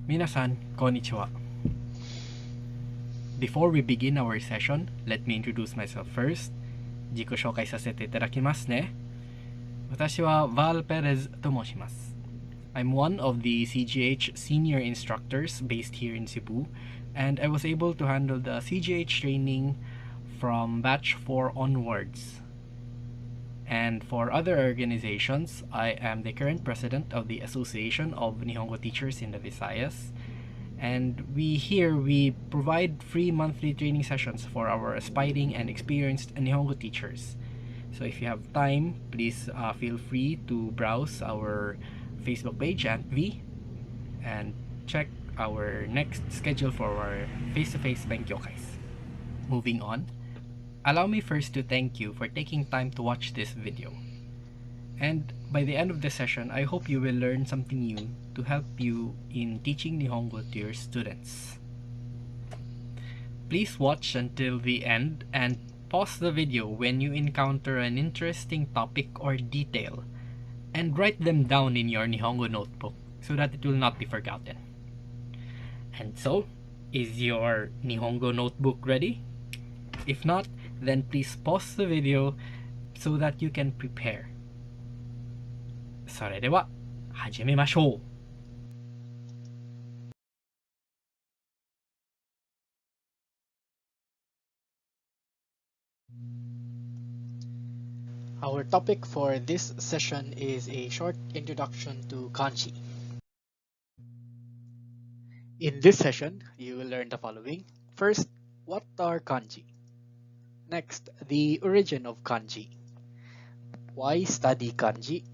Minasan, konnichiwa. Before we begin our session, let me introduce myself first. 自己紹介させていただきますね。私は Val Perez と申します。I'm one of the CGH senior instructors based here in Cebu, and I was able to handle the CGH training from batch 4 onwards. And for other organizations, I am the current president of the Association of Nihongo Teachers in the Visayas. And we provide free monthly training sessions for our aspiring and experienced Nihongo teachers. So if you have time, please feel free to browse our Facebook page at V and check our next schedule for our face-to-face Benkyokais. Moving on, allow me first to thank you for taking time to watch this video. And by the end of the session, I hope you will learn something new to help you in teaching Nihongo to your students. Please watch until the end and pause the video when you encounter an interesting topic or detail and write them down in your Nihongo notebook so that it will not be forgotten. And so, is your Nihongo notebook ready? If not, then please pause the video so that you can prepare. それでは始めましょう。Our topic for this session is a short introduction to kanji. In this session, you will learn the following. First, what are kanji? Next, the origin of kanji. Why study kanji?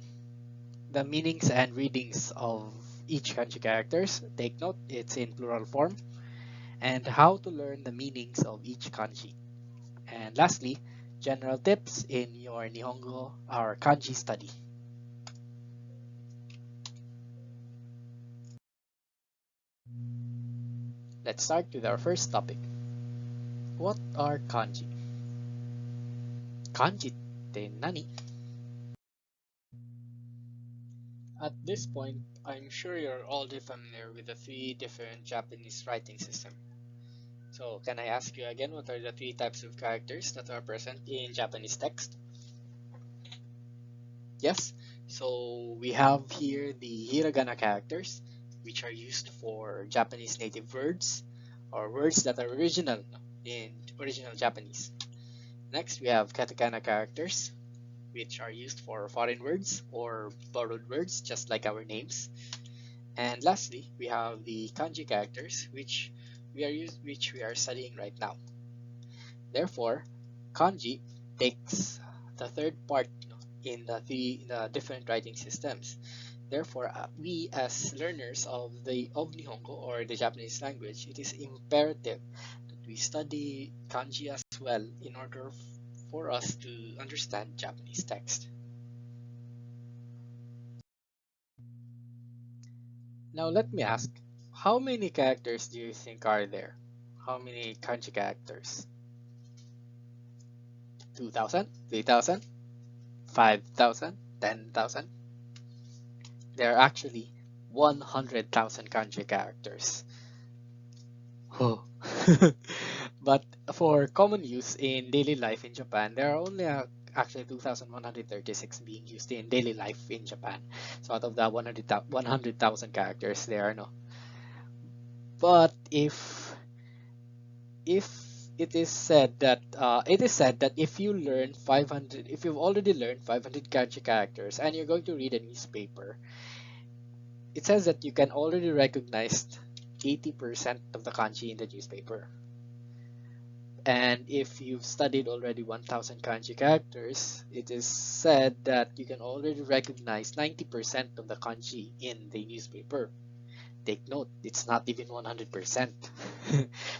The meanings and readings of each kanji characters. Take note, it's in plural form. And how to learn the meanings of each kanji. And lastly, general tips in your Nihongo or kanji study. Let's start with our first topic. What are kanji? Kanji te nani? At this point, I'm sure you're already familiar with the three different Japanese writing systems. So, can I ask you again, what are the three types of characters that are present in Japanese text? Yes, so we have here the hiragana characters, which are used for Japanese native words or words that are original in original Japanese. Next, we have katakana characters, which are used for foreign words or borrowed words, just like our names. And lastly, we have the kanji characters, which we are studying right now. Therefore, kanji takes the third part in the different writing systems. Therefore, we as learners of Nihongo or the Japanese language, it is imperative that we study kanji as well in order for us to understand Japanese text. Now let me ask, how many characters do you think are there? How many kanji characters? 2,000? 3,000? 5,000? 10,000? There are actually 100,000 kanji characters. Oh. But for common use in daily life in Japan, there are only actually 2,136 being used in daily life in Japan. So out of that 100,000 characters, there are no. But if it is said that if you've already learned 500 kanji characters and you're going to read a newspaper, it says that you can already recognize 80% of the kanji in the newspaper. And if you've studied already 1,000 kanji characters, it is said that you can already recognize 90% of the kanji in the newspaper. Take note, it's not even 100%.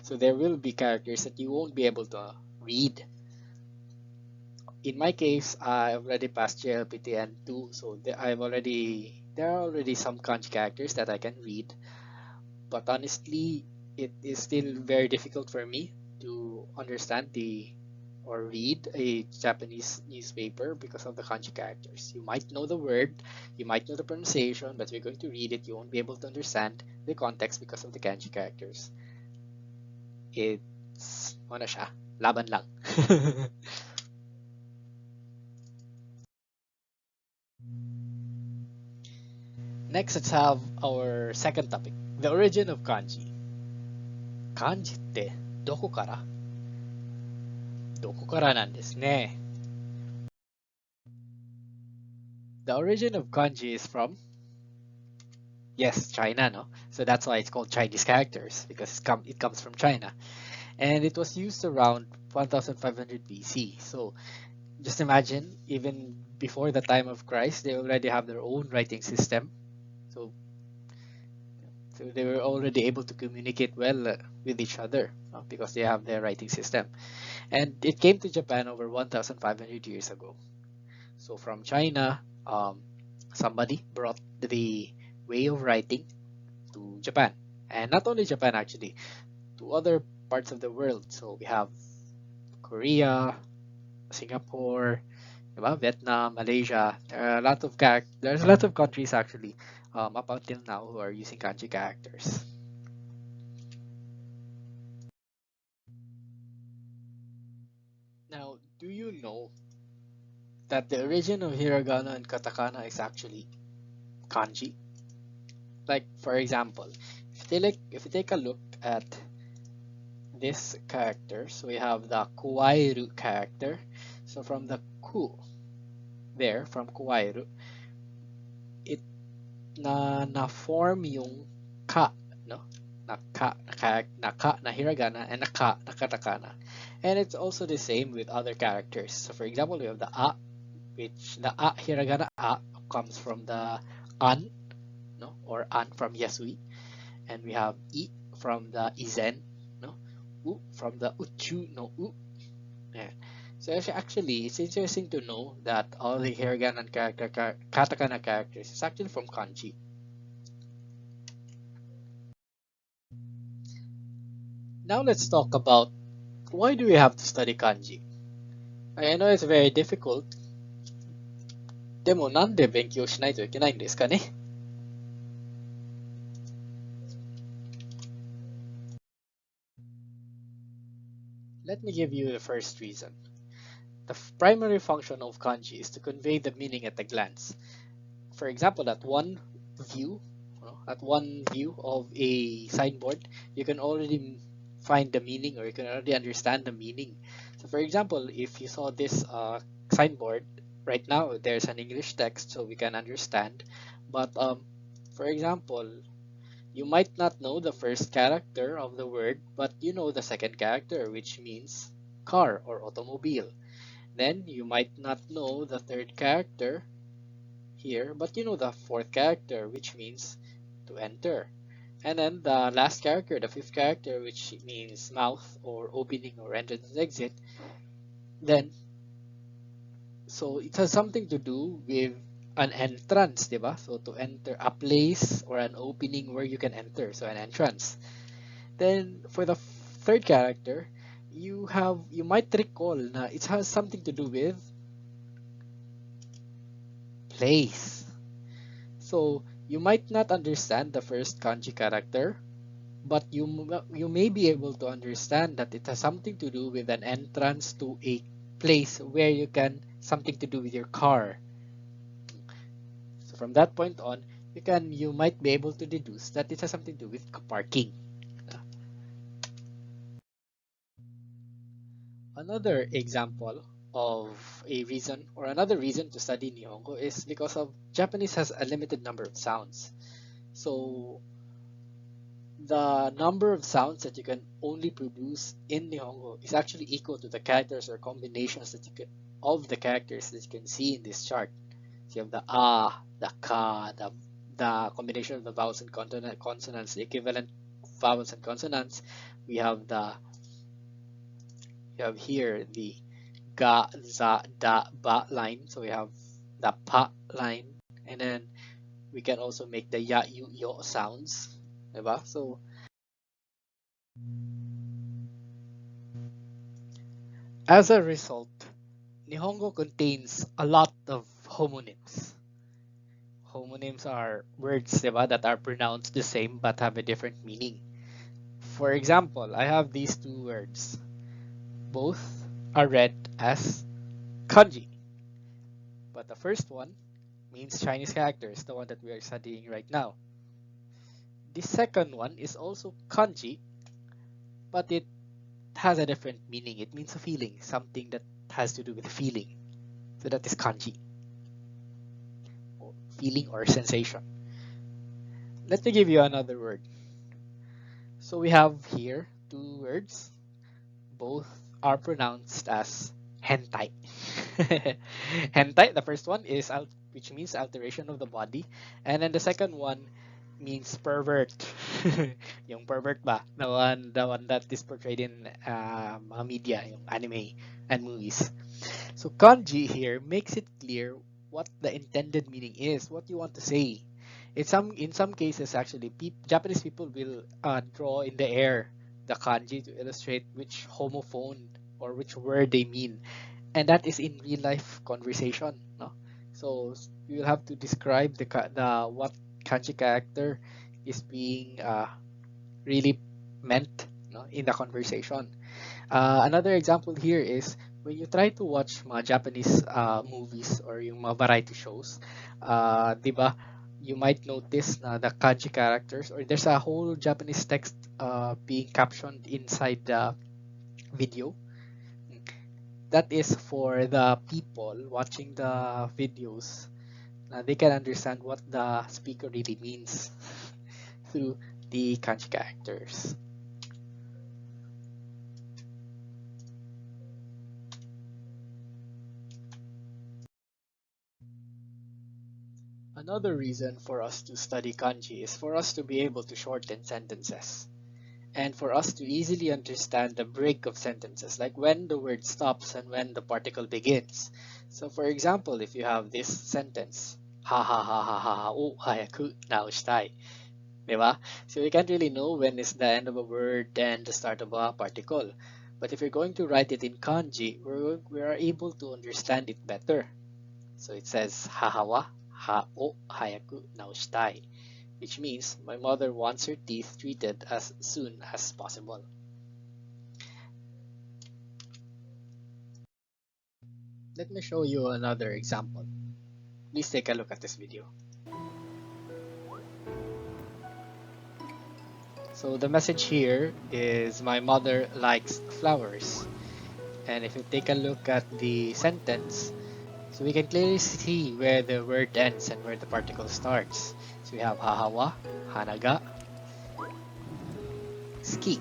So there will be characters that you won't be able to read. In my case, I already passed JLPTN2, so there are already some kanji characters that I can read. But honestly, it is still very difficult for me to understand the or read a Japanese newspaper because of the kanji characters. You might know the word, you might know the pronunciation, but if you're going to read it, you won't be able to understand the context because of the kanji characters. It's, ano siya, laban lang. Next, let's have our second topic, the origin of kanji. Kanji ってどこからなんですね。The origin of kanji is from, yes, China, no? So that's why it's called Chinese characters, because it comes from China. And it was used around 1500 BC. So just imagine, even before the time of Christ, they already have their own writing system. So, so they were already able to communicate well with each other because they have their writing system. And it came to Japan over 1500 years ago. So from China, somebody brought the way of writing to Japan. And not only Japan, actually, to other parts of the world. So we have Korea, Singapore, diba? Vietnam, Malaysia. There's a lot of countries actually up until now who are using kanji characters. Now, do you know that the origin of hiragana and katakana is actually kanji? Like for example, if you take a look at this character, so we have the kuwairu character. So from the ku there, from kuwairu, it na form yung ka, no? Na hiragana and na ka na katakana. And it's also the same with other characters. So for example, we have the a, which the a hiragana a comes from the an, no, or an from Yasui, and we have I from the izen, no, u from the uchu no u. Yeah. So actually, it's interesting to know that all the hiragana and katakana characters is actually from kanji. Now let's talk about why do we have to study kanji? I know it's very difficult. でもなんで勉強しないといけないんですかね? Let me give you the first reason. The primary function of kanji is to convey the meaning at a glance. For example, view, at one view of a signboard, you can already find the meaning or you can already understand the meaning. So for example, if you saw this signboard, right now there's an English text so we can understand. But for example, you might not know the first character of the word, but you know the second character, which means car or automobile. Then you might not know the third character here, but you know the fourth character, which means to enter. And then the last character, the fifth character, which means mouth or opening or entrance and exit. Then, so it has something to do with an entrance, diba? So to enter a place or an opening where you can enter, so an entrance. Then for the third character, you might recall na it has something to do with place. So you might not understand the first kanji character, but you may be able to understand that it has something to do with an entrance to a place where you can something to do with your car. So from that point on, you might be able to deduce that it has something to do with parking. Another example of a reason or another reason to study Nihongo is because of Japanese has a limited number of sounds. So the number of sounds that you can only produce in Nihongo is actually equal to the characters or combinations of the characters that you can see in this chart. So you have the the ka, the combination of the vowels and consonants, the equivalent vowels and consonants. We have here the ga, za, da, ba line. So we have the pa line, and then we can also make the ya, yu, yo sounds. Diba? As a result, Nihongo contains a lot of homonyms. Homonyms are words, diba, that are pronounced the same but have a different meaning. For example, I have these two words. Both are read as kanji, but the first one means Chinese characters, the one that we are studying right now. The second one is also kanji, but it has a different meaning. It means a feeling, something that has to do with feeling. So that is kanji, or feeling or sensation. Let me give you another word. So we have here two words. Both are pronounced as hentai. Hentai, the first one is which means alteration of the body, and then the second one means pervert. Yung pervert ba? The one that is portrayed in mga media, yung anime and movies. So kanji here makes it clear what the intended meaning is, what you want to say. In some cases, actually, Japanese people will draw in the air the kanji to illustrate which homophone or which word they mean, and that is in real life conversation. No, so you will have to describe the what kanji character is being really meant, no, in the conversation. Another example here is when you try to watch mga Japanese movies or yung mga variety shows, di ba, you might notice na the kanji characters or there's a whole Japanese text being captioned inside the video. That is for the people watching the videos. They can understand what the speaker really means through the kanji characters. Another reason for us to study kanji is for us to be able to shorten sentences and for us to easily understand the break of sentences, like when the word stops and when the particle begins. So, for example, if you have this sentence, ha ha ha ha ha ha oh hayaku naoshitai, diba? So you can't really know when is the end of a word and the start of a particle. But if you're going to write it in kanji, we are able to understand it better. So it says hahawa ha o hayaku naoshitai, which means my mother wants her teeth treated as soon as possible. Let me show you another example. Please take a look at this video. So the message here is my mother likes flowers. And if you take a look at the sentence, so we can clearly see where the word ends and where the particle starts. So we have hahawa, hanaga, ski.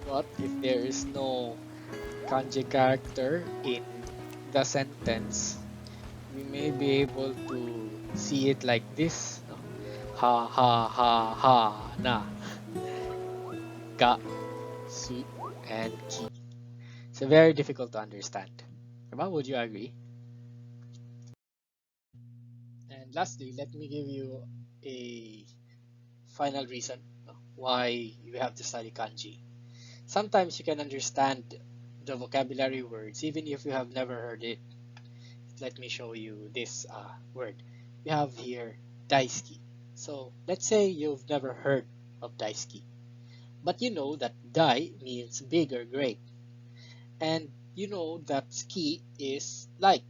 But if there is no kanji character in the sentence, we may be able to see it like this. No? Ha ha ha ha na ga su and ki. It's very difficult to understand. Diba? Would you agree? And lastly, let me give you a final reason, no, why you have to study kanji. Sometimes you can understand the vocabulary words even if you have never heard it. Let me show you this word. We have here daisuki. So let's say you've never heard of daisuki, but you know that dai means big or great, and you know that ski is like.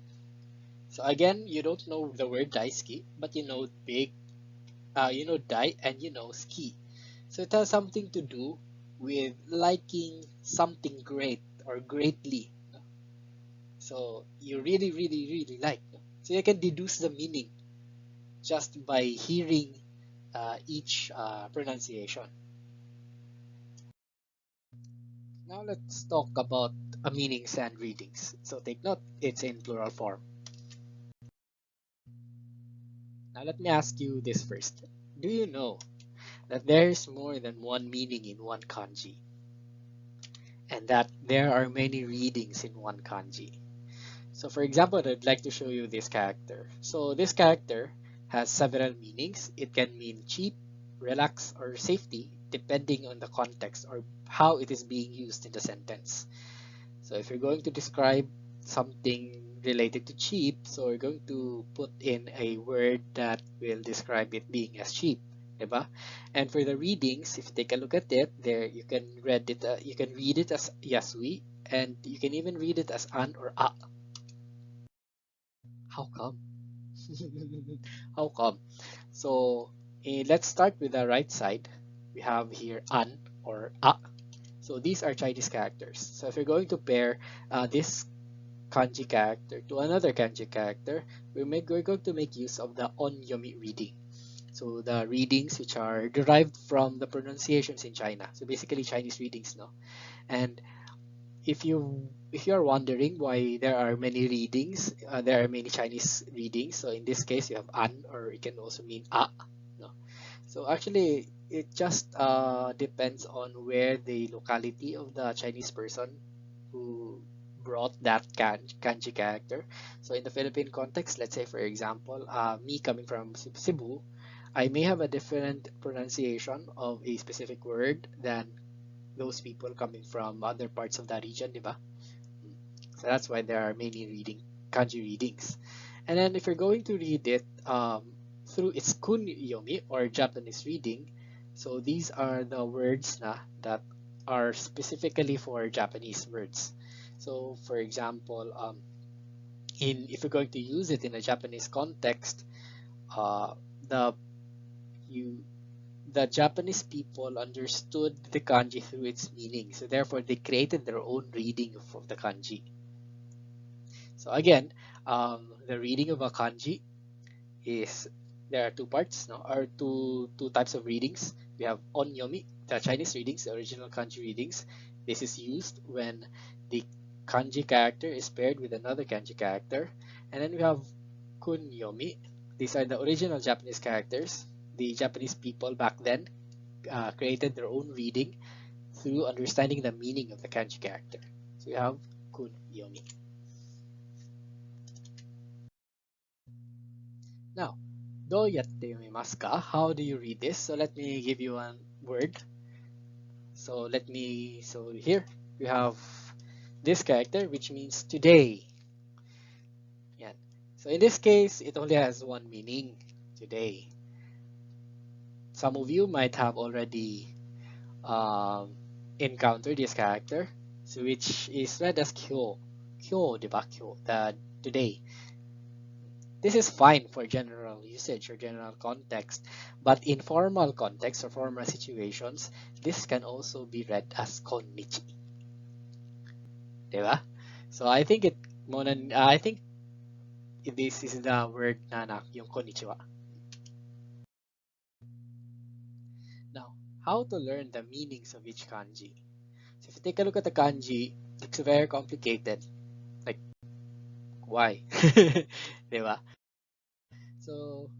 So again, you don't know the word daisuki, but you know big, you know dai, and you know ski. So it has something to do with liking something great or greatly. So you really, really, really like. So you can deduce the meaning just by hearing each pronunciation. Now let's talk about meanings and readings. So take note, it's in plural form. Now let me ask you this first. Do you know that there is more than one meaning in one kanji? And that there are many readings in one kanji? So for example, I'd like to show you this character. So this character has several meanings. It can mean cheap, relax, or safety, depending on the context or how it is being used in the sentence. So if you're going to describe something related to cheap, so we're going to put in a word that will describe it being as cheap, diba? And for the readings, if you take a look at it, there you can read it as yasui, and you can even read it as an or a. How come? How come? So let's start with the right side. We have here an or a. So these are Chinese characters. So if you're going to pair this kanji character to another kanji character, we're going to make use of the onyomi reading. So the readings which are derived from the pronunciations in China. So basically Chinese readings, no? And if you're wondering why there are many readings, there are many Chinese readings. So in this case, you have an, or it can also mean a. No? So actually, it just depends on where the locality of the Chinese person who brought that kanji character. So in the Philippine context, let's say for example, me coming from Cebu, I may have a different pronunciation of a specific word than those people coming from other parts of that region, diba? So that's why there are many kanji readings. And then if you're going to read it through its kunyomi or Japanese reading, so these are the words that are specifically for Japanese words. So for example, in if you're going to use it in a Japanese context, uh, the you the Japanese people understood the kanji through its meaning. So therefore, they created their own reading of the kanji. So again, the reading of a kanji is there are two parts, no, or two types of readings. We have onyomi, the Chinese readings, the original kanji readings. This is used when the kanji character is paired with another kanji character, and then we have kunyomi. These are the original Japanese characters. The Japanese people back then created their own reading through understanding the meaning of the kanji character. So we have kunyomi. Now, どうやって読みますか? How do you read this? So let me give you one word. So here we have this character which means today. Yeah. So in this case, it only has one meaning, today. Some of you might have already encountered this character, so which is read as kyo. Kyo, diba? Kyo, the today. This is fine for general usage or general context, but in formal context or formal situations, this can also be read as konnichi. Diba? So I think this is the word yung konnichiwa. Now, how to learn the meanings of each kanji? So if you take a look at the kanji, it's very complicated. Like, why? Diba? So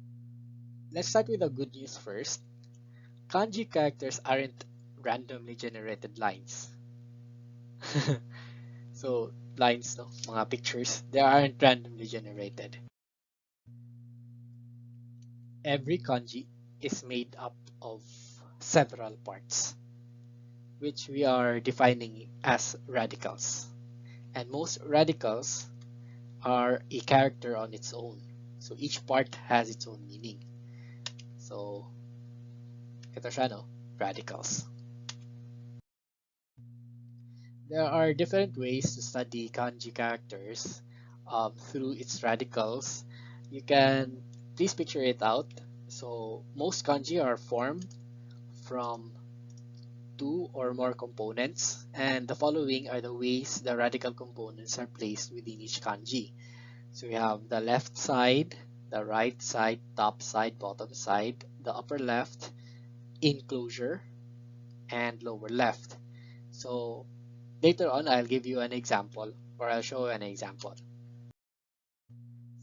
let's start with the good news first. Kanji characters aren't randomly generated lines. So lines, no, mga pictures, they aren't randomly generated. Every kanji is made up of several parts, which we are defining as radicals. And most radicals are a character on its own. So each part has its own meaning. So ito siya, no? Radicals. There are different ways to study kanji characters through its radicals. You can please picture it out. So most kanji are formed from two or more components, and the following are the ways the radical components are placed within each kanji. So we have the left side, the right side, top side, bottom side, the upper left, enclosure, and lower left. So later on, I'll give you an example, or I'll show you an example.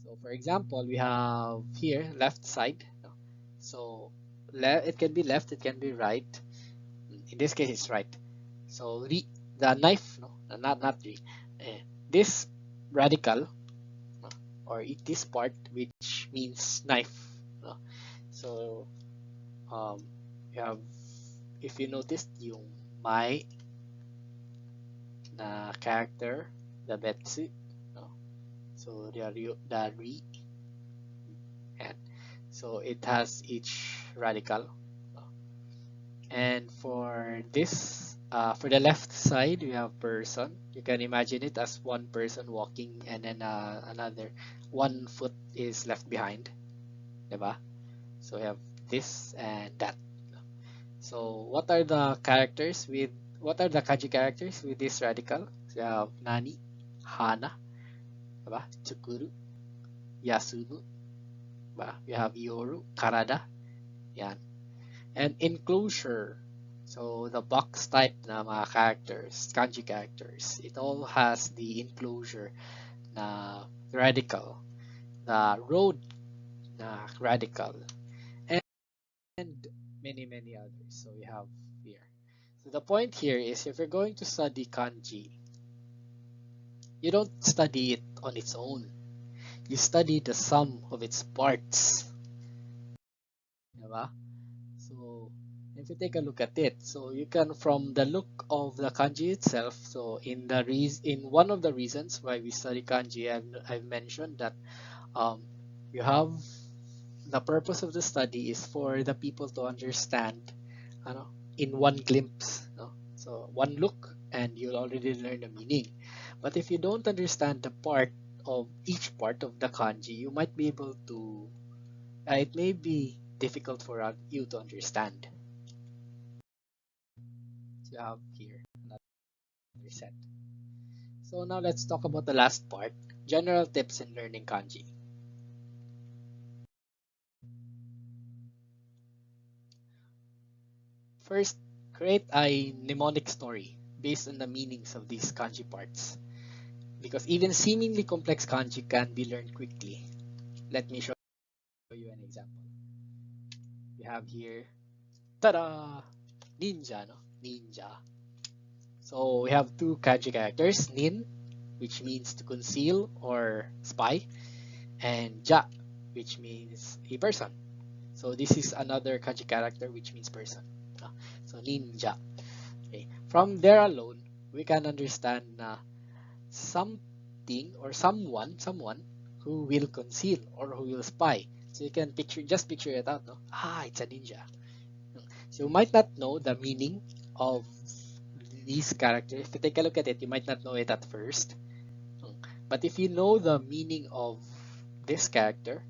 So for example, we have here left side. So it can be left, it can be right. In this case, it's right. So the knife, no, not this radical, or this part which means knife. No? So you have, if you noticed yung may na character, the betsu, no? So the re, and so it has each radical. And for this, for the left side, we have person. You can imagine it as one person walking, and then another one foot is left behind, diba? So we have this and that. So what are the kanji characters with this radical? So you have nani, hana, diba? Tsukuru, yasunu, diba? You have yoru, karada, yan. And enclosure. So the box type na mga characters, kanji characters, it all has the enclosure na radical, the road na radical, and many others. So we have here. So the point here is, if you're going to study kanji, you don't study it on its own. You study the sum of its parts. Diba? So if you take a look at it, so you can, from the look of the kanji itself, so in one of the reasons why we study kanji, I've mentioned that you have, the purpose of the study is for the people to understand, in one glimpse, so one look, and you'll already learn the meaning. But if you don't understand the part of each part of the kanji, you might be able to, it may be difficult for you to understand. So you have here another set. So now let's talk about the last part, general tips in learning kanji. First, create a mnemonic story based on the meanings of these kanji parts, because even seemingly complex kanji can be learned quickly. Let me show you an example. We have here, ta-da! Ninja, no? Ninja. So we have two kanji characters, nin, which means to conceal or spy, and ja, which means a person. So this is another kanji character which means person. So ninja. Okay. From there alone, we can understand something or someone who will conceal or who will spy. So you can just picture it out. No? It's a ninja. So you might not know the meaning of these characters. If you take a look at it, you might not know it at first. But if you know the meaning of this character,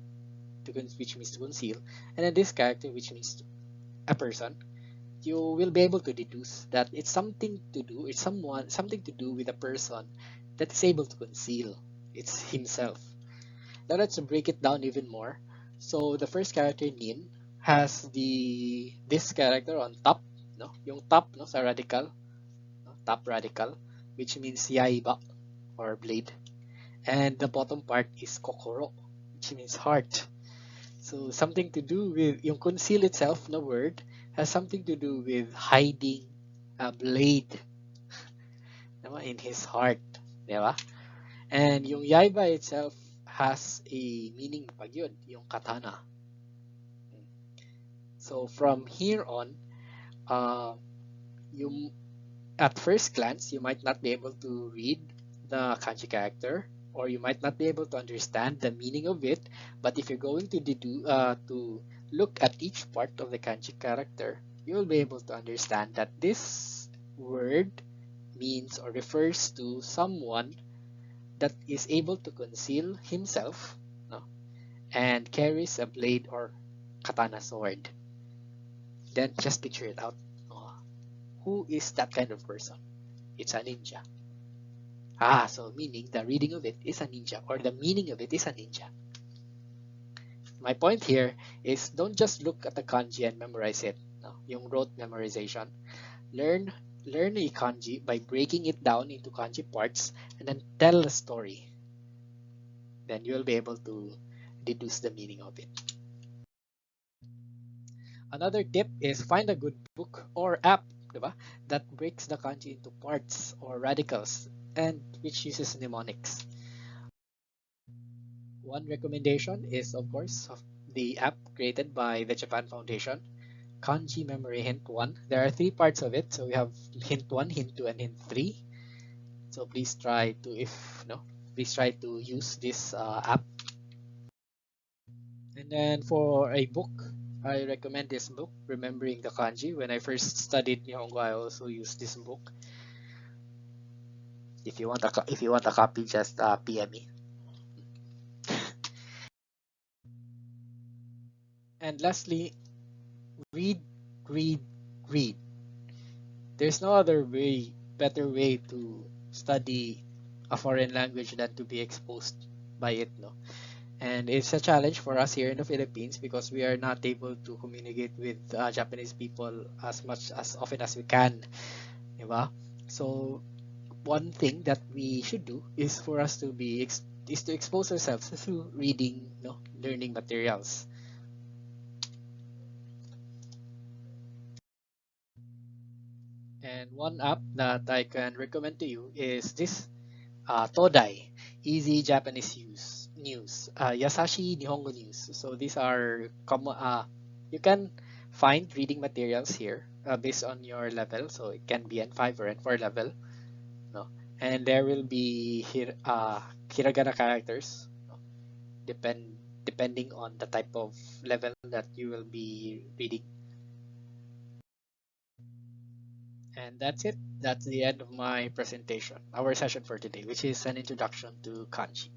which means to conceal, and then this character, which means a person, you will be able to deduce that it's something to do with a person that is able to conceal. It's himself. Now let's break it down even more. So the first character, Nin, has this character on top, no? Yung top, no, sa radical, no? Top radical, which means yaiba or blade. And the bottom part is kokoro, which means heart. So something to do with yung conceal itself, the word, has something to do with hiding a blade, diba, in his heart. Diba? And yung yaiba itself has a meaning pag yun, yung katana. So from here on, uh, you at first glance, you might not be able to read the kanji character, or you might not be able to understand the meaning of it. But if you're going to look at each part of the kanji character, you will be able to understand that this word means or refers to someone that is able to conceal himself, no, and carries a blade or katana sword. Then just picture it out. Oh, who is that kind of person? It's a ninja. So meaning the reading of it is a ninja, or the meaning of it is a ninja. My point here is, don't just look at the kanji and memorize it. No? Yung rote memorization. Learn Learn a kanji by breaking it down into kanji parts and then tell a story. Then you'll be able to deduce the meaning of it. Another tip is find a good book or app, diba, that breaks the kanji into parts or radicals and which uses mnemonics. One recommendation is, of course, the app created by the Japan Foundation, Kanji Memory Hint 1. There are three parts of it. So we have Hint 1, Hint 2, and Hint 3. So please try to, if no, please try to use this app. And then for a book, I recommend this book, Remembering the Kanji. When I first studied Nihongo, I also used this book. If you want a copy, just PM me. And lastly, read, read, read. There's no other way, better way to study a foreign language than to be exposed by it, no? And it's a challenge for us here in the Philippines because we are not able to communicate with Japanese people as much as often as we can, diba? So one thing that we should do is for us to is to expose ourselves through reading, no, learning materials. And one app that I can recommend to you is this Todai, Easy Japanese News, Yasashi Nihongo News. So these are common. You can find reading materials here based on your level. So it can be N5 or N4 level, no? And there will be hiragana characters, no? Depending on the type of level that you will be reading. And that's it. That's the end of my presentation, our session for today, which is an introduction to kanji.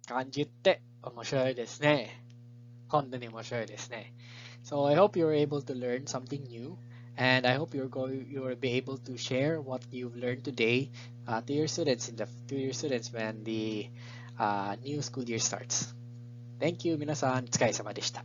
漢字って面白いですね。本当に面白いですね。So I hope you're able to learn something new, and I hope you'll be able to share what you've learned today to your students when the new school year starts. Thank you, 皆さん。お疲れ様でした。